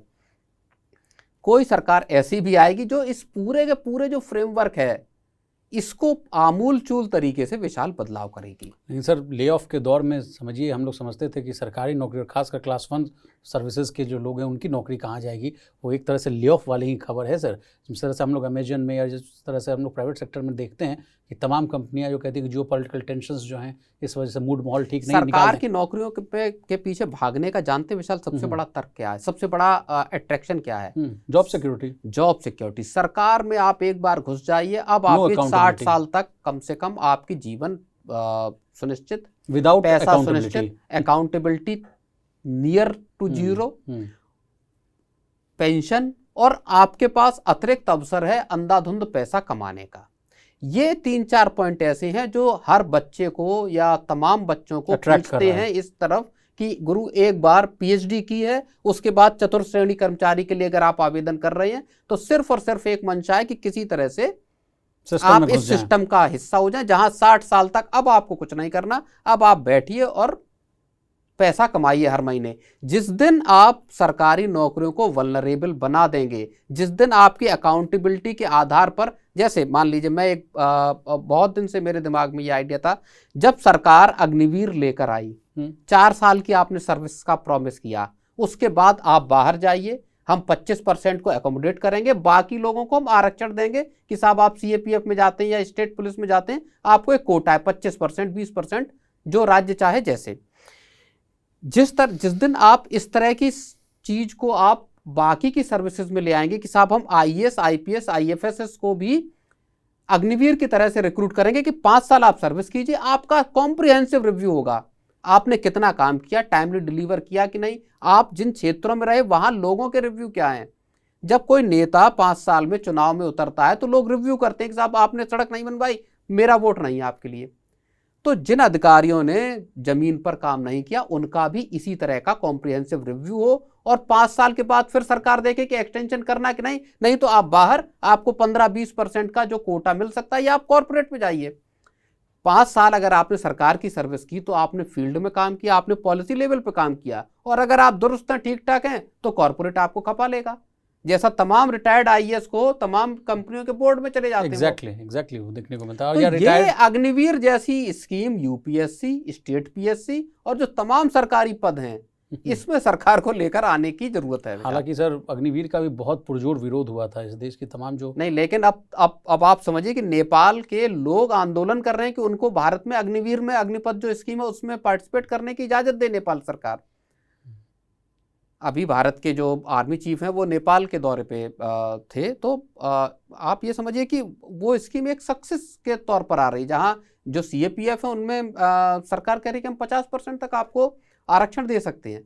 कोई सरकार ऐसी भी आएगी जो इस पूरे के पूरे जो फ्रेमवर्क है इसको आमूल-चूल तरीके से विशाल बदलाव करेगी। लेकिन सर, ले ऑफ के दौर में समझिए हम लोग समझते थे कि सरकारी नौकरी और खासकर क्लास 1 सर्विसेज के जो लोग हैं उनकी नौकरी कहाँ जाएगी, वो एक तरह से ले ऑफ वाली ही खबर है सर। जिस तरह से हम लोग अमेजन में या जिस तरह से हम लोग प्राइवेट सेक्टर में देखते हैं कि तमाम कंपनियां जो कहती हैं कि जियो पॉलिटिकल टेंशंस जो हैं इस वजह से मूड माहौल ठीक नहीं, सरकार की नौकरियों के पीछे भागने का जानते विशाल सबसे बड़ा तर्क क्या है, सबसे बड़ा अट्रैक्शन क्या है? Job security. Job security. सरकार में आप एक बार घुस जाइए, अब आपके 60 साल तक कम से कम आपकी जीवन सुनिश्चित, विदाउट पैसा सुनिश्चित, accountability near to zero, pension, और आपके पास अतिरिक्त अवसर है अंधाधुंध पैसा कमाने का। ये 3-4 पॉइंट ऐसे हैं जो हर बच्चे को या तमाम बच्चों को खींचते हैं इस तरफ कि गुरु एक बार पीएचडी की है, उसके बाद चतुर्थ श्रेणी कर्मचारी के लिए अगर आप आवेदन कर रहे हैं तो सिर्फ और सिर्फ एक मंशा है कि किसी तरह से आप इस सिस्टम का हिस्सा हो जाएं, जहां 60 साल तक अब आपको कुछ नहीं करना, अब आप बैठिए और पैसा कमाइए हर महीने। जिस दिन आप सरकारी नौकरियों को वल्नरेबल बना देंगे, जिस दिन आपकी अकाउंटेबिलिटी के आधार पर, जैसे मान लीजिए मैं एक बहुत दिन से मेरे दिमाग में ये आइडिया था, जब सरकार अग्निवीर लेकर आई, 4 साल की आपने सर्विस का प्रॉमिस किया, उसके बाद आप बाहर जाइए, हम 25% को एकोमोडेट करेंगे, बाकी लोगों को हम आरक्षण देंगे कि साहब आप सीएपीएफ में जाते हैं या स्टेट पुलिस में जाते हैं, आपको एक कोटा है 25%, 20%, जो राज्य चाहे जैसे। जिस दिन आप इस तरह की चीज को आप बाकी की सर्विसेज में ले आएंगे कि साहब हम आईएएस, आईपीएस, आईएफएस को भी अग्निवीर की तरह से रिक्रूट करेंगे कि 5 साल आप सर्विस कीजिए, आपका कॉम्प्रिहेंसिव रिव्यू होगा, आपने कितना काम किया, टाइमली डिलीवर किया कि नहीं, आप जिन क्षेत्रों में रहे वहां लोगों के रिव्यू क्या हैं। जब कोई नेता 5 साल में चुनाव में उतरता है तो लोग रिव्यू करते हैं कि साहब आपने सड़क नहीं बनवाई, मेरा वोट नहीं है आपके लिए। तो जिन अधिकारियों ने जमीन पर काम नहीं किया उनका भी इसी तरह का कॉम्प्रिहेंसिव रिव्यू हो, और 5 साल के बाद फिर सरकार देखे कि एक्सटेंशन करना कि नहीं तो आप बाहर, आपको 15-20% का जो कोटा मिल सकता है या आप कॉर्पोरेट में जाइए। 5 साल अगर आपने सरकार की सर्विस की तो आपने फील्ड में काम किया, आपने पॉलिसी लेवल पे काम किया, और अगर आप दुरुस्त हैं, ठीक ठाक हैं, तो कॉर्पोरेट आपको खपा लेगा, जैसा तमाम रिटायर्ड आईएएस को तमाम कंपनियों के बोर्ड में चले जाते हैं। एग्जैक्टली वो देखने को मिलता है। तो ये अग्निवीर जैसी स्कीम यूपीएससी, स्टेट पीएससी और जो तमाम सरकारी पद हैं, इसमें सरकार को लेकर आने की जरूरत है। हालांकि सर अग्निवीर का भी बहुत पुरजोर विरोध हुआ था इस देश की तमाम जो नहीं, लेकिन अब आप समझिए कि नेपाल के लोग आंदोलन कर रहे हैं कि उनको भारत में अग्निवीर में अग्निपथ जो स्कीम है उसमें पार्टिसिपेट करने की इजाजत दे नेपाल सरकार। अभी भारत के जो आर्मी चीफ हैं वो नेपाल के दौरे पे थे, तो आप ये समझिए कि वो स्कीम एक सक्सेस के तौर पर आ रही, जहां जो सीएपीएफ है उनमें सरकार कह रही है कि हम 50% तक आपको आरक्षण दे सकते हैं।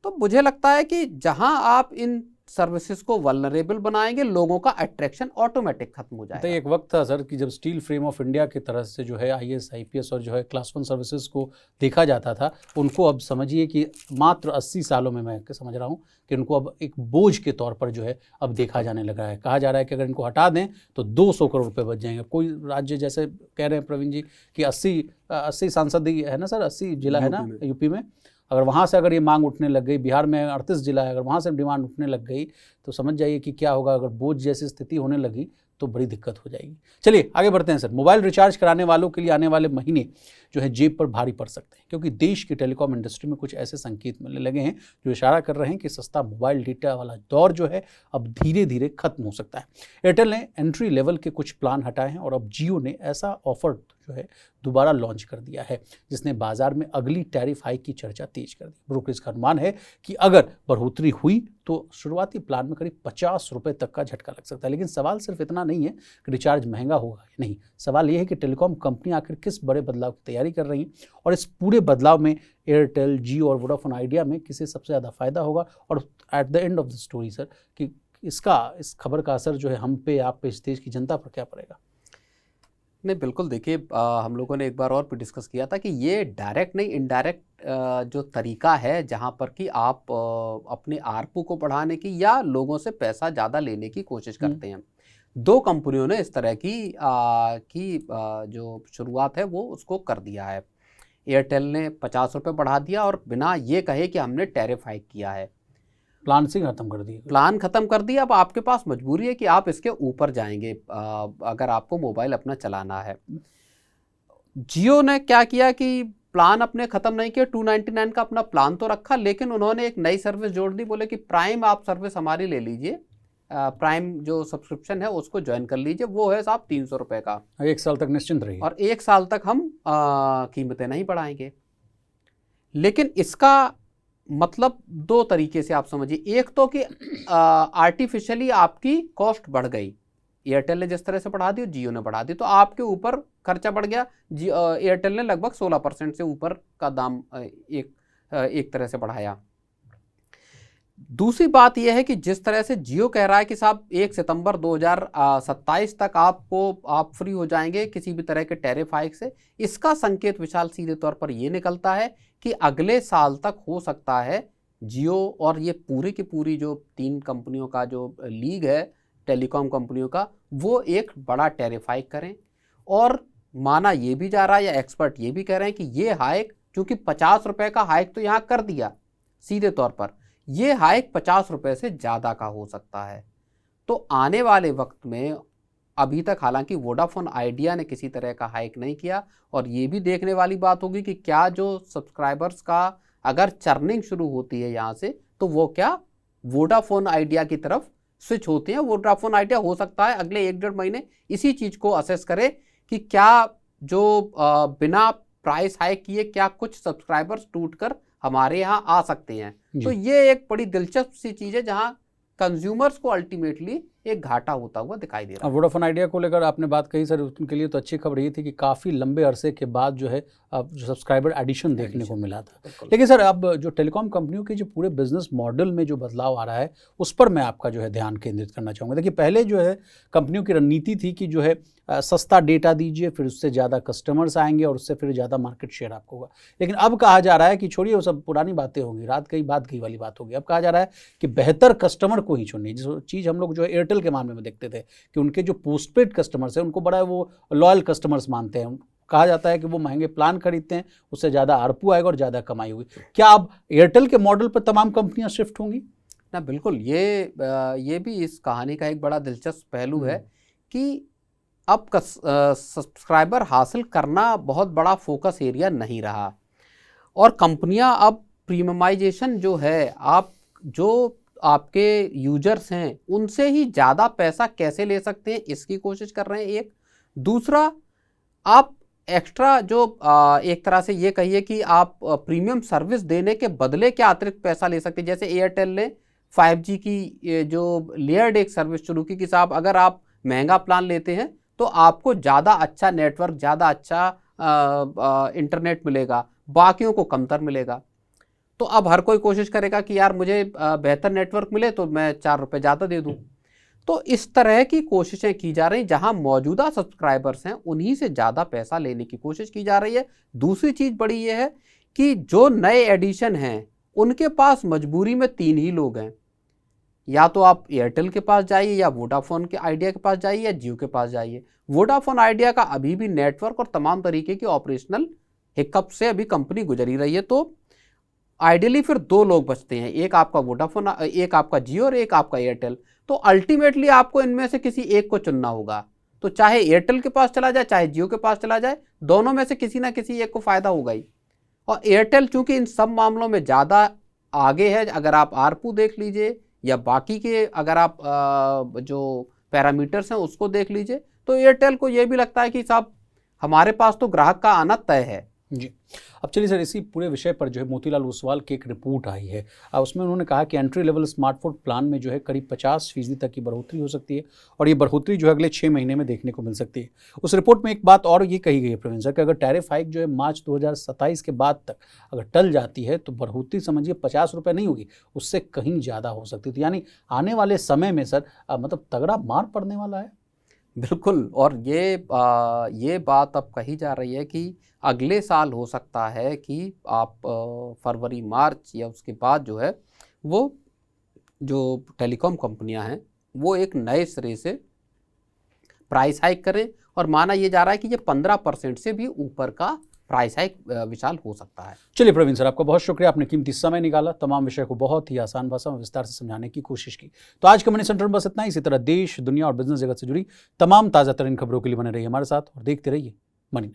तो मुझे लगता है कि जहां आप इन सर्विसेज को वल्नरेबल बनाएंगे, लोगों का अट्रैक्शन ऑटोमेटिक खत्म हो जाएगा। तो एक वक्त था सर कि जब स्टील फ्रेम ऑफ इंडिया की तरह से जो है आईएएस, आईपीएस और जो है क्लास 1 सर्विसेज को देखा जाता था, उनको अब समझिए कि मात्र 80 सालों में मैं समझ रहा हूँ कि उनको अब एक बोझ के तौर पर जो है अब देखा जाने लगा है। कहा जा रहा है कि अगर इनको हटा दें तो 200 करोड़ रुपये बच जाएंगे। कोई राज्य जैसे कह रहे हैं प्रवीण जी कि 80 सांसद है ना सर, 80 जिला है ना यूपी में, अगर वहाँ से अगर ये मांग उठने लग गई, बिहार में 38 जिला है, अगर वहाँ से डिमांड उठने लग गई तो समझ जाइए कि क्या होगा। अगर बोझ जैसी स्थिति होने लगी तो बड़ी दिक्कत हो जाएगी। चलिए आगे बढ़ते हैं सर। मोबाइल रिचार्ज कराने वालों के लिए आने वाले महीने जो है जेब पर भारी पड़ सकते हैं, क्योंकि देश की टेलीकॉम इंडस्ट्री में कुछ ऐसे संकेत मिलने लगे हैं जो इशारा कर रहे हैं कि सस्ता मोबाइल डेटा वाला दौर जो है अब धीरे धीरे खत्म हो सकता है। एयरटेल ने एंट्री लेवल के कुछ प्लान हटाए हैं और अब जियो ने ऐसा ऑफर जो है दोबारा लॉन्च कर दिया है जिसने बाजार में अगली टैरिफ हाइक की चर्चा तेज कर दी। ब्रोकरेज का अनुमान है कि अगर बढ़ोतरी हुई तो शुरुआती प्लान में करीब 50 रुपए तक का झटका लग सकता है। लेकिन सवाल सिर्फ इतना नहीं है कि रिचार्ज महंगा होगा या नहीं, सवाल यह है कि टेलीकॉम कंपनी आखिर किस बड़े बदलाव की तैयारी कर रही हैं और इस पूरे बदलाव में एयरटेल, जियो और वोडाफोन आइडिया में किसे सबसे ज़्यादा फायदा होगा। और at the end of the story sir कि इस खबर का असर जो है हम पे, आप पे, इस देश की जनता पर क्या पड़ेगा? नहीं, बिल्कुल देखिए, हम लोगों ने एक बार और भी डिस्कस किया था कि ये डायरेक्ट नहीं, इनडायरेक्ट जो तरीका है जहाँ पर कि आप अपने आरपू को बढ़ाने की या लोगों से पैसा ज़्यादा लेने की कोशिश करते हैं। दो कंपनियों ने इस तरह की जो शुरुआत है वो उसको कर दिया है। एयरटेल ने 50 रुपये बढ़ा दिया और बिना ये कहे कि हमने टैरिफ हाइक किया है, प्लान से खत्म कर दिया। प्लान खत्म कर दिया। अब आपके पास मजबूरी है कि आप इसके ऊपर जाएंगे अगर आपको मोबाइल अपना चलाना है। जियो ने क्या किया कि प्लान अपने खत्म नहीं किए, 299 का अपना प्लान तो रखा, लेकिन उन्होंने एक नई सर्विस जोड़ दी। बोले कि प्राइम आप सर्विस हमारी ले लीजिए, प्राइम जो सब्सक्रिप्शन है उसको ज्वाइन कर लीजिए, वो है साहब 300 रुपये का, 1 साल तक निश्चिंत रहिए और 1 साल तक हम कीमतें नहीं बढ़ाएंगे। लेकिन इसका मतलब दो तरीके से आप समझिए। एक तो कि आर्टिफिशियली आपकी कॉस्ट बढ़ गई, एयरटेल ने जिस तरह से बढ़ा दी, जियो ने बढ़ा दी, तो आपके ऊपर खर्चा बढ़ गया। एयरटेल ने लगभग 16% से ऊपर का दाम एक तरह से बढ़ाया। दूसरी बात यह है कि जिस तरह से जियो कह रहा है कि साहब 1 सितंबर 2027 तक आप फ्री हो जाएंगे किसी भी तरह के टैरिफ हाइक से, इसका संकेत विशाल सीधे तौर पर यह निकलता है कि अगले साल तक हो सकता है जियो और ये पूरी की पूरी जो 3 कंपनियों का जो लीग है टेलीकॉम कंपनियों का, वो एक बड़ा टैरिफ हाइक करें। और माना ये भी जा रहा है या एक्सपर्ट ये भी कह रहे हैं कि ये हाइक, क्योंकि 50 रुपये का हाइक तो यहाँ कर दिया सीधे तौर पर, ये हाइक 50 रुपये से ज़्यादा का हो सकता है। तो आने वाले वक्त में, अभी तक हालांकि वोडाफोन आइडिया ने किसी तरह का हाइक नहीं किया, और ये भी देखने वाली बात होगी कि क्या जो सब्सक्राइबर्स का अगर चर्निंग शुरू होती है यहाँ से, तो वो क्या वोडाफोन आइडिया की तरफ स्विच होते हैं। वोडाफोन आइडिया हो सकता है अगले 1-1.5 महीने इसी चीज़ को असेस करे कि क्या जो बिना प्राइस हाइक किए क्या कुछ सब्सक्राइबर्स टूटकर हमारे यहाँ आ सकते हैं। तो ये एक बड़ी दिलचस्प सी चीज़ है जहाँ कंज्यूमर्स को अल्टीमेटली एक घाटा होता हुआ दिखाई दे रहा है। वोडाफोन आइडिया को लेकर आपने बात कही सर, उनके लिए तो अच्छी खबर ये थी कि काफ़ी लंबे अरसे के बाद जो है सब्सक्राइबर एडिशन देखने को मिला था। लेकिन सर अब जो टेलीकॉम कंपनियों के जो पूरे बिजनेस मॉडल में जो बदलाव आ रहा है उस पर मैं आपका जो है ध्यान केंद्रित करना चाहूँगा। देखिए पहले जो है कंपनियों की रणनीति थी कि जो है सस्ता डेटा दीजिए, फिर उससे ज़्यादा कस्टमर्स आएंगे और उससे फिर ज़्यादा मार्केट शेयर आपको होगा। लेकिन अब कहा जा रहा है कि छोड़िए वो सब पुरानी बातें होंगी, रात गई बात गई वाली बात होगी। अब कहा जा रहा है कि बेहतर कस्टमर को ही चुनिए। जिस चीज़ हम लोग जो है एयरटेल के मामले में देखते थे कि उनके जो पोस्टपेड कस्टमर्स हैं उनको बड़ा वो लॉयल कस्टमर्स मानते हैं। कहा जाता है कि वो महंगे प्लान खरीदते हैं, उससे ज़्यादा आरपू आएगा और ज़्यादा कमाई होगी। क्या अब एयरटेल के मॉडल पर तमाम कंपनियां शिफ्ट होंगी? ना बिल्कुल, ये भी इस कहानी का एक बड़ा दिलचस्प पहलू है कि अब सब्सक्राइबर हासिल करना बहुत बड़ा फोकस एरिया नहीं रहा, और कंपनियां अब प्रीमियमाइजेशन जो है, आप जो आपके यूजर्स हैं उनसे ही ज़्यादा पैसा कैसे ले सकते हैं इसकी कोशिश कर रहे हैं। एक दूसरा, आप एक्स्ट्रा जो एक तरह से ये कहिए कि आप प्रीमियम सर्विस देने के बदले क्या अतिरिक्त पैसा ले सकते हैं। जैसे एयरटेल ने 5G की जो लेयर्ड एक सर्विस शुरू की कि साहब अगर आप महंगा प्लान लेते हैं तो आपको ज़्यादा अच्छा नेटवर्क, ज़्यादा अच्छा इंटरनेट मिलेगा, बाकियों को कमतर मिलेगा। तो अब हर कोई कोशिश करेगा कि यार मुझे बेहतर नेटवर्क मिले तो मैं 4 रुपये ज़्यादा दे दूँ। तो इस तरह की कोशिशें की जा रही, जहां मौजूदा सब्सक्राइबर्स हैं उन्हीं से ज़्यादा पैसा लेने की कोशिश की जा रही है। दूसरी चीज़ बड़ी ये है कि जो नए एडिशन हैं उनके पास मजबूरी में 3 ही लोग हैं, या तो आप एयरटेल के पास जाइए, या वोडाफोन के आइडिया के पास जाइए, या जियो के पास जाइए। वोडाफोन आइडिया का अभी भी नेटवर्क और तमाम तरीके की ऑपरेशनल हिकअप से अभी कंपनी गुजरी रही है। तो आइडियली फिर 2 लोग बचते हैं, एक आपका वोडाफोन, एक आपका जियो और एक आपका एयरटेल। तो अल्टीमेटली आपको इनमें से किसी एक को चुनना होगा। तो चाहे एयरटेल के पास चला जाए, चाहे जियो के पास चला जाए, दोनों में से किसी ना किसी एक को फायदा होगा ही। और एयरटेल चूंकि इन सब मामलों में ज़्यादा आगे है, अगर आप आरपू देख लीजिए या बाकी के अगर आप जो पैरामीटर्स हैं उसको देख लीजिए, तो एयरटेल को ये भी लगता है कि साहब हमारे पास तो ग्राहक का आना तय है। जी, अब चलिए सर, इसी पूरे विषय पर जो है मोतीलाल ओसवाल की एक रिपोर्ट आई है। उसमें उन्होंने कहा कि एंट्री लेवल स्मार्टफोन प्लान में जो है करीब 50% तक की बढ़ोतरी हो सकती है और ये बढ़ोतरी जो है अगले 6 महीने में देखने को मिल सकती है। उस रिपोर्ट में एक बात और ये कही गई है प्रवीण सर कि अगर टैरिफ हाइक जो है मार्च 2027 के बाद तक अगर टल जाती है तो बढ़ोतरी समझिए 50 रुपये नहीं होगी, उससे कहीं ज़्यादा हो सकती है। तो यानी आने वाले समय में सर मतलब तगड़ा मार पड़ने वाला है। बिल्कुल, और ये बात अब कही जा रही है कि अगले साल हो सकता है कि आप फरवरी मार्च या उसके बाद जो है वो जो टेलीकॉम कंपनियां हैं वो एक नए सिरे से प्राइस हाइक करें, और माना ये जा रहा है कि ये 15% से भी ऊपर का प्राइस हाइक विशाल हो सकता है। चलिए प्रवीण सर, आपका बहुत शुक्रिया, आपने कीमती समय निकाला, तमाम विषय को बहुत ही आसान भाषा में विस्तार से समझाने की कोशिश की। तो आज के मनी सेंटर में बस इतना ही। इसी तरह देश, दुनिया और बिजनेस जगत से जुड़ी तमाम ताज़ा तरीन खबरों के लिए बने रहिए हमारे साथ और देखते रहिए मनी।